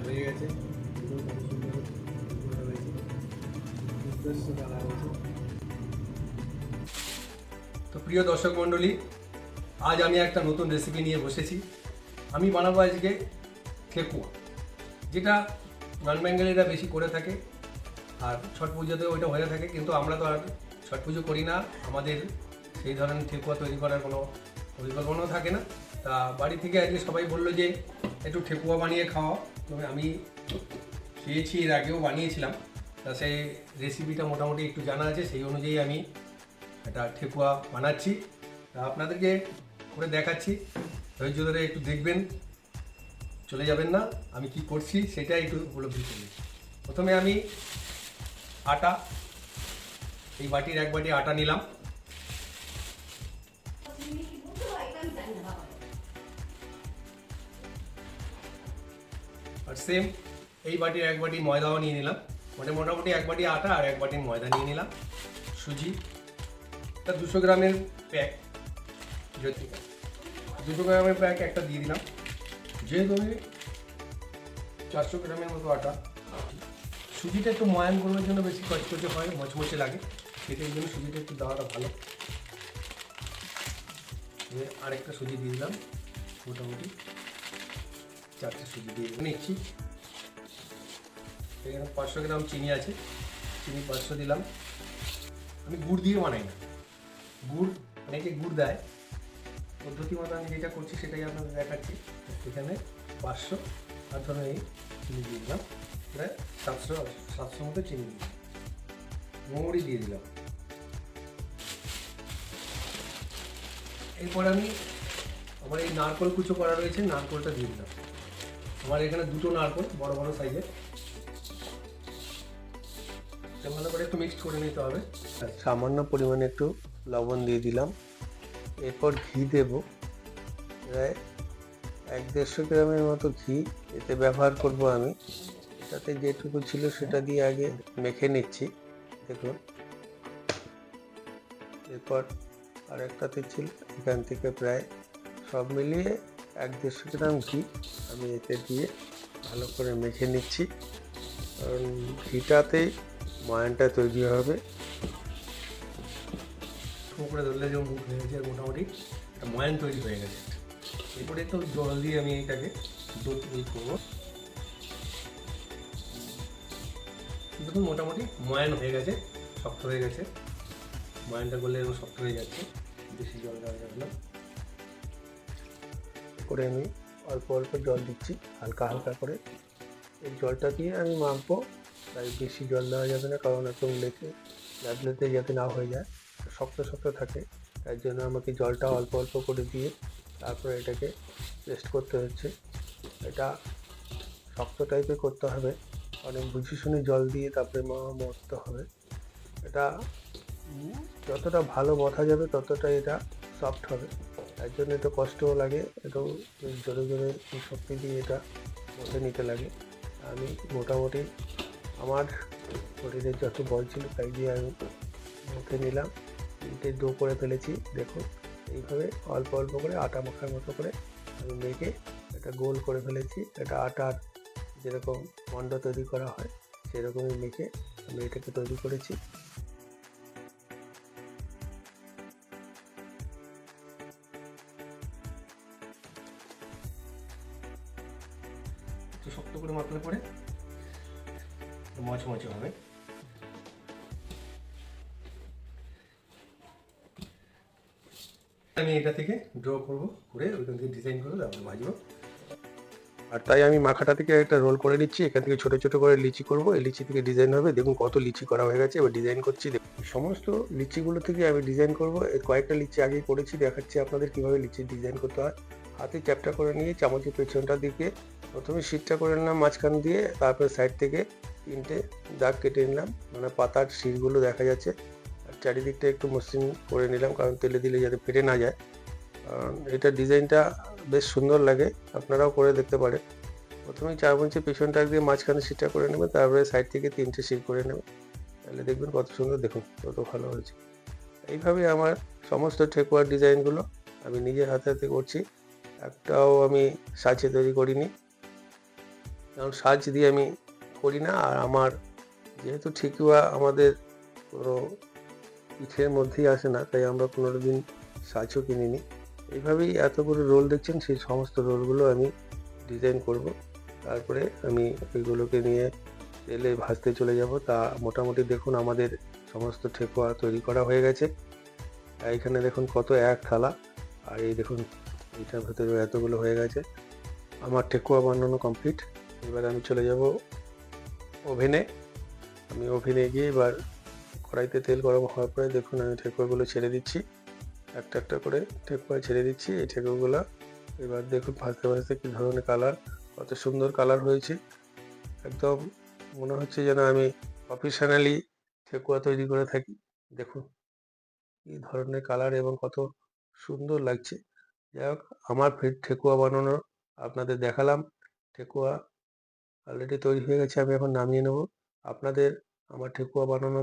হয়ে গেছে। তো প্রিয় দর্শক মণ্ডলী, আজ আমি একটা নতুন রেসিপি নিয়ে বসেছি। আমি বানাবো আজকে ঠেকুয়া, যেটা নন বেঙ্গলিরা বেশি করে থাকে, আর ছট পুজোতেও ওইটা হয়ে থাকে। কিন্তু আমরা তো আর ছট পুজো করি না, আমাদের সেই ধরনের ঠেকুয়া তৈরি করার কোনো পরিকল্পনাও থাকে না। তা বাড়ি থেকে আজকে সবাই বললো যে একটু ঠেকুয়া বানিয়ে খাওয়া। তবে আমি খেয়েছি, এর আগেও বানিয়েছিলাম। তা সেই রেসিপিটা মোটামুটি একটু জানা আছে, সেই অনুযায়ী আমি একটা ঠেকুয়া বানাচ্ছি। তা আপনাদেরকে করে দেখাচ্ছি, ধৈর্য ধরে একটু দেখবেন, চলে যাবেন না। আমি কি করছি সেটা একটু উপলব্ধি করবেন। প্রথমে আমি আটা, এই বাটির এক বাটি আটা নিলাম। আর সেম এই বাটির এক বাটি ময়দাও নিয়ে নিলাম। মানে মোটামুটি এক বাটি আটা আর এক বাটি ময়দা নিয়ে নিলাম। সুজি, এটা 200 গ্রামের প্যাক, 200 গ্রামের প্যাক একটা দিয়ে দিলাম। যেহেতু আমি 400 গ্রামের মতো আটা, সুজিটা একটু ময়ান করার জন্য বেশি কচকচে হয়, মচমচে লাগে, সেটার জন্য সুজিটা একটু দেওয়াটা ভালো। আরেকটা সুজি দিয়ে দিলাম, মোটামুটি 4টে সুজি দিয়ে নিচ্ছি। এখানে 500 গ্রাম চিনি আছে, চিনি 500 দিলাম। আমি গুড় দিয়ে বানাই না, গুড় অনেকে গুড় দেয়, পদ্ধতি মতো আমি যেটা করছি সেটাই আপনাদের দেখাচ্ছি। এখানে 500 আর ধরুন এই চিনি দিয়ে দিলাম, প্রায় 700 মতো চিনি দিলাম। মৌরি দিয়ে দিলাম। এরপর আমি আমার এই নারকোল কুচো করা রয়েছে, নারকোলটা দিয়ে দিলাম। আমার এখানে 2টো নারকোল, বড় বড় সাইজের। ভালো করে একটু মিক্সড করে নিতে হবে। সামান্য পরিমাণে একটু লবণ দিয়ে দিলাম। এরপর ঘি দেব, প্রায় 150 গ্রামের মতো ঘি এতে ব্যবহার করব আমি। এটাতে যেটুকু ছিল সেটা দিয়ে আগে মেখে নিচ্ছি, দেখুন। এরপর আরেকটাতে ছিল, এখান থেকে প্রায় সব মিলিয়ে 150 গ্রাম ঘি আমি এতে দিয়ে ভালো করে মেখে নিচ্ছি, কারণ ঘিটাতেই ময়ানটা তৈরি হবে। করে ধরলে যেমন মুখ হয়ে গেছে, মোটামুটি একটা ময়ান তৈরি হয়ে গেছে। এরপরে তো জল দিয়ে আমি এটাকে তৈরি করবো। দেখুন মোটামুটি ময়ান হয়ে গেছে, শক্ত হয়ে গেছে। ময়ানটা করলে এরকম শক্ত হয়ে যাচ্ছে, বেশি জল দেওয়া যাবে না। করে আমি অল্প অল্প জল দিচ্ছি, হালকা হালকা করে। এই জলটা দিয়ে আমি মাখবো, তাই বেশি জল দেওয়া যাবে না, কারণ একদম লেতে যাতে না হয়ে যায়, শক্ত শক্ত থাকে। তাই জন্য আমাকে জলটা অল্প অল্প করে দিয়ে তারপরে এটাকে পেস্ট করতে হচ্ছে। এটা শক্ত টাইপের করতে হবে, অনেক বুঝে শুনে জল দিয়ে তারপরে মথতে হবে। এটা যতটা ভালো মথা যাবে ততটা এটা সফট হবে। তার জন্য একটু কষ্টও লাগে, একটু জোরে জোরে শক্তি দিয়ে এটা মথে নিতে লাগে। আমি মোটামুটি আমার শরীরের যত বল ছিল তাই দিয়ে আমি মথে নিলাম। তিনটে ডো করে ফেলেছি, দেখুন। এইভাবে অল্প অল্প করে আটা মাখার মতো করে আমি মেখে এটা গোল করে ফেলেছি। এটা আটার যেরকম মন্ড তৈরি করা হয় সেরকমই মেখে আমি এটাকে তৈরি করেছি। একটু শক্ত করে মাখলে পরে মচমচে হবে। আমি এটা থেকে ড্র করবো, করে ওইখান থেকে ডিজাইন করবো, তারপরে ভাজবো। আর তাই আমি মাখাটা থেকে একটা রোল করে নিচ্ছি। এখান থেকে ছোট ছোট করে লিচি করব, এই লিচি থেকে ডিজাইন হবে। দেখুন কত লিচি করা হয়ে গেছে, এবার ডিজাইন করছি। সমস্ত লিচিগুলো থেকে আমি ডিজাইন করব। এর কয়েকটা লিচি আগেই করেছি, দেখাচ্ছি আপনাদের কিভাবে লিচির ডিজাইন করতে হয়। হাতে চ্যাপটা করে নিয়ে চামচের পেছনটার দিকে প্রথমে শীটটা করে নিলাম মাঝখান দিয়ে, তারপরে সাইড থেকে 3টে দাগ কেটে নিলাম, মানে পাতার শিরগুলো দেখা যাচ্ছে। আর চারিদিকটা একটু মসৃণ করে নিলাম, কারণ তেলে দিলে যাতে ফেটে না যায়। এটা ডিজাইনটা বেশ সুন্দর লাগে, আপনারাও করে দেখতে পারেন। প্রথমে 4 ইঞ্চির পেছনটা দিয়ে মাঝখানে শিটটা করে নেবেন, তারপরে সাইড থেকে 3টে শিট করে নেবেন, তাহলে দেখবেন কত সুন্দর, দেখুন কত ভালো হয়েছে। এইভাবে আমার সমস্ত ঠেকুয়ার ডিজাইনগুলো আমি নিজের হাতে হাতে করছি, একটাও আমি সাজিয়ে তৈরি করিনি। কারণ সাজ দিয়ে আমি করি না। আর আমার যেহেতু ঠেকুয়া আমাদের কোনো পিঠের মধ্যেই আসে না, তাই আমরা কোনোদিন সাজও কিনিনি। এইভাবেই এতগুলো রোল দেখছেন, সেই সমস্ত রোলগুলো আমি ডিজাইন করব। তারপরে আমি ওইগুলোকে নিয়ে তেলে ভাজতে চলে যাব। তা মোটামুটি দেখুন আমাদের সমস্ত ঠেকুয়া তৈরি করা হয়ে গেছে। এইখানে দেখুন কত এক থালা, আর এই দেখুন এইটার ভেতরে এতগুলো হয়ে গেছে। আমার ঠেকুয়া বানানো কমপ্লিট। এবার আমি চলে যাব ওভেনে। আমি ওভেনে গিয়ে এবার কড়াইতে তেল গরম হওয়ার পরে দেখুন আমি ঠেকুয়াগুলো ছেড়ে দিচ্ছি, একটা একটা করে ঠেকুয়া ছেড়ে দিচ্ছি। এই ঠেকুয়াগুলো এবার দেখুন ভাজতে ভাজতে কী ধরনের কালার, কত সুন্দর কালার হয়েছে। একদম মনে হচ্ছে যেন আমি প্রফেশনালি ঠেকুয়া তৈরি করে থাকি। দেখুন কী ধরনের কালার এবং কত সুন্দর লাগছে। যাই হোক, আমার ঠেকুয়া বানানো আপনাদের দেখালাম। ঠেকুয়া অলরেডি তৈরি হয়ে গেছে, আমি এখন নামিয়ে নেব। আপনাদের আমার ঠেকুয়া বানানো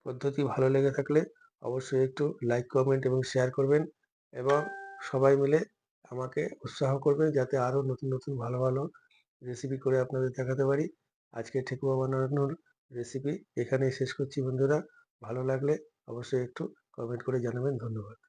পদ্ধতি ভালো লেগে থাকলে অবশ্যই একটু লাইক, কমেন্ট এবং শেয়ার করবেন, এবং সবাই মিলে আমাকে উৎসাহ করবেন যাতে আরও নতুন নতুন ভালো ভালো রেসিপি করে আপনাদের দেখাতে পারি। আজকে ঠেকুয়া বানানোর রেসিপি এখানেই শেষ করছি বন্ধুরা। ভালো লাগলে অবশ্যই একটু কমেন্ট করে জানাবেন। ধন্যবাদ।